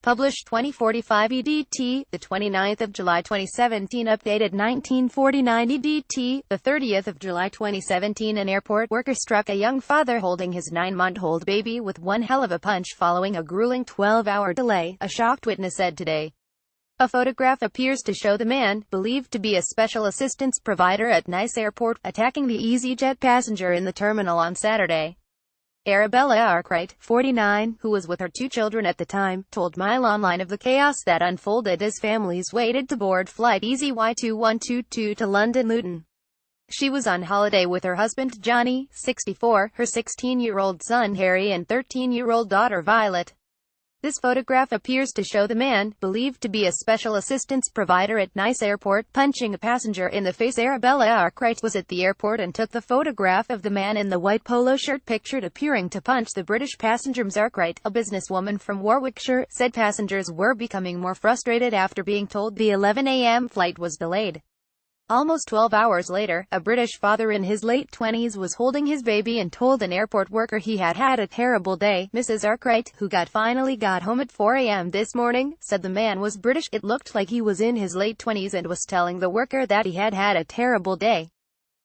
Published 2045 EDT, the 29th of July 2017. Updated 1949 EDT, the 30th of July 2017. An airport worker struck a young father holding his 9-month-old baby with one hell of a punch following a grueling 12-hour delay, a shocked witness said today. A photograph appears to show the man, believed to be a special assistance provider at Nice Airport, attacking the EasyJet passenger in the terminal on Saturday. Arabella Arkwright, 49, who was with her 2 children at the time, told Mile Online of the chaos that unfolded as families waited to board flight EasyY2122 to London Luton. She was on holiday with her husband Johnny, 64, her 16-year-old son Harry and 13-year-old daughter Violet. This photograph appears to show the man, believed to be a special assistance provider at Nice Airport, punching a passenger in the face. Arabella Arkwright was at the airport and took the photograph of the man in the white polo shirt pictured appearing to punch the British passenger. Ms. Arkwright, a businesswoman from Warwickshire, said passengers were becoming more frustrated after being told the 11 a.m. flight was delayed. Almost 12 hours later, a British father in his late 20s was holding his baby and told an airport worker he had had a terrible day. Mrs. Arkwright, who finally got home at 4 a.m. this morning, said the man was British. It looked like he was in his late 20s and was telling the worker that he had had a terrible day.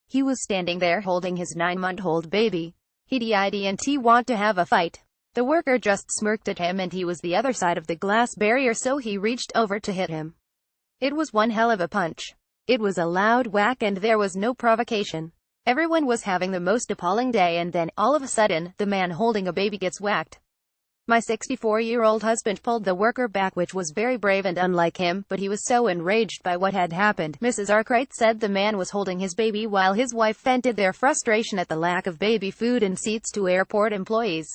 He was standing there holding his 9-month-old baby. He didn't want to have a fight. The worker just smirked at him and he was the other side of the glass barrier, so he reached over to hit him. It was one hell of a punch. It was a loud whack and there was no provocation. Everyone was having the most appalling day, and then, all of a sudden, the man holding a baby gets whacked. My 64-year-old husband pulled the worker back, which was very brave and unlike him, but he was so enraged by what had happened. Mrs. Arkwright said the man was holding his baby while his wife vented their frustration at the lack of baby food and seats to airport employees.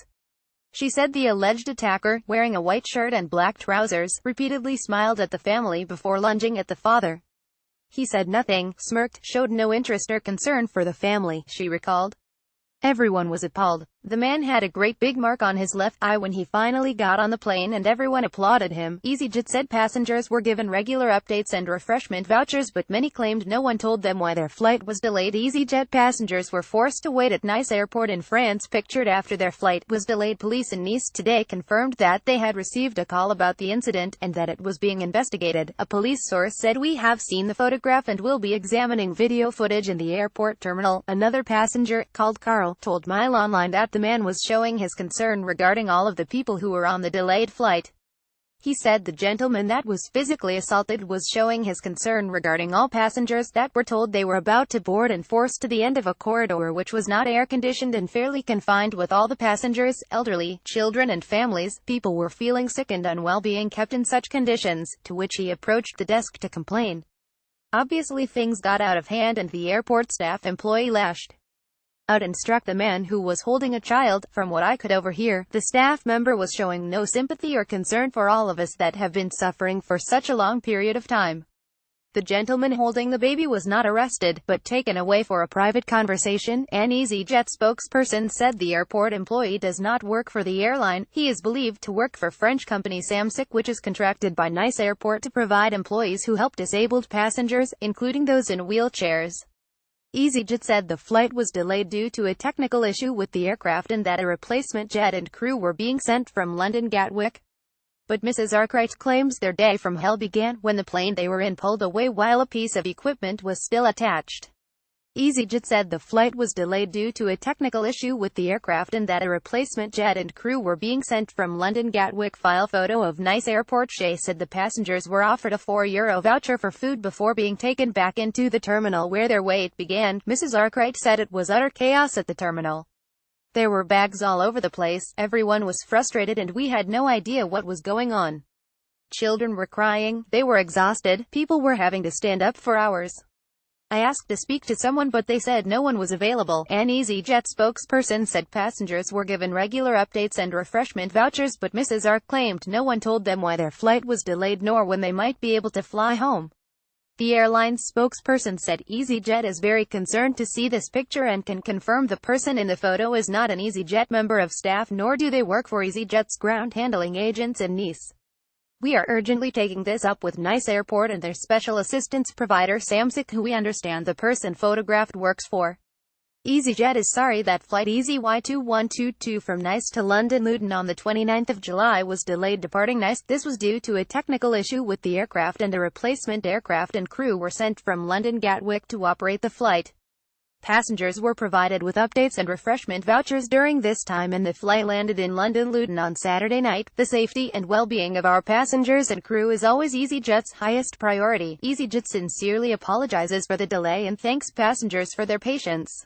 She said the alleged attacker, wearing a white shirt and black trousers, repeatedly smiled at the family before lunging at the father. He said nothing, smirked, showed no interest or concern for the family, she recalled. Everyone was appalled. The man had a great big mark on his left eye when he finally got on the plane and everyone applauded him. EasyJet said passengers were given regular updates and refreshment vouchers, but many claimed no one told them why their flight was delayed. EasyJet passengers were forced to wait at Nice Airport in France, pictured after their flight was delayed. Police in Nice today confirmed that they had received a call about the incident and that it was being investigated. A police source said, "We have seen the photograph and will be examining video footage in the airport terminal." Another passenger, called Carl, told Mile Online that the man was showing his concern regarding all of the people who were on the delayed flight. He said the gentleman that was physically assaulted was showing his concern regarding all passengers that were told they were about to board and forced to the end of a corridor which was not air-conditioned and fairly confined with all the passengers, elderly, children and families. People were feeling sick and unwell being kept in such conditions, to which he approached the desk to complain. Obviously things got out of hand and the airport staff employee lashed out and struck the man who was holding a child. From what I could overhear, the staff member was showing no sympathy or concern for all of us that have been suffering for such a long period of time. The gentleman holding the baby was not arrested, but taken away for a private conversation. An EasyJet spokesperson said the airport employee does not work for the airline. He is believed to work for French company Samsic, which is contracted by Nice Airport to provide employees who help disabled passengers, including those in wheelchairs. EasyJet said the flight was delayed due to a technical issue with the aircraft and that a replacement jet and crew were being sent from London Gatwick. But Mrs. Arkwright claims their day from hell began when the plane they were in pulled away while a piece of equipment was still attached. EasyJet said the flight was delayed due to a technical issue with the aircraft and that a replacement jet and crew were being sent from London Gatwick. File photo of Nice Airport. She said the passengers were offered a €4 voucher for food before being taken back into the terminal where their wait began. Mrs. Arkwright said it was utter chaos at the terminal. There were bags all over the place, everyone was frustrated and we had no idea what was going on. Children were crying, they were exhausted, people were having to stand up for hours. I asked to speak to someone but they said no one was available. An EasyJet spokesperson said passengers were given regular updates and refreshment vouchers, but Mrs. Ark claimed no one told them why their flight was delayed nor when they might be able to fly home. The airline's spokesperson said EasyJet is very concerned to see this picture and can confirm the person in the photo is not an EasyJet member of staff nor do they work for EasyJet's ground handling agents in Nice. We are urgently taking this up with Nice Airport and their special assistance provider Samsic, who we understand the person photographed works for. EasyJet is sorry that flight EasyY2122 from Nice to London Luton on the 29th of July was delayed departing Nice. This was due to a technical issue with the aircraft, and a replacement aircraft and crew were sent from London Gatwick to operate the flight. Passengers were provided with updates and refreshment vouchers during this time, and the flight landed in London Luton on Saturday night. The safety and well-being of our passengers and crew is always EasyJet's highest priority. EasyJet sincerely apologizes for the delay and thanks passengers for their patience.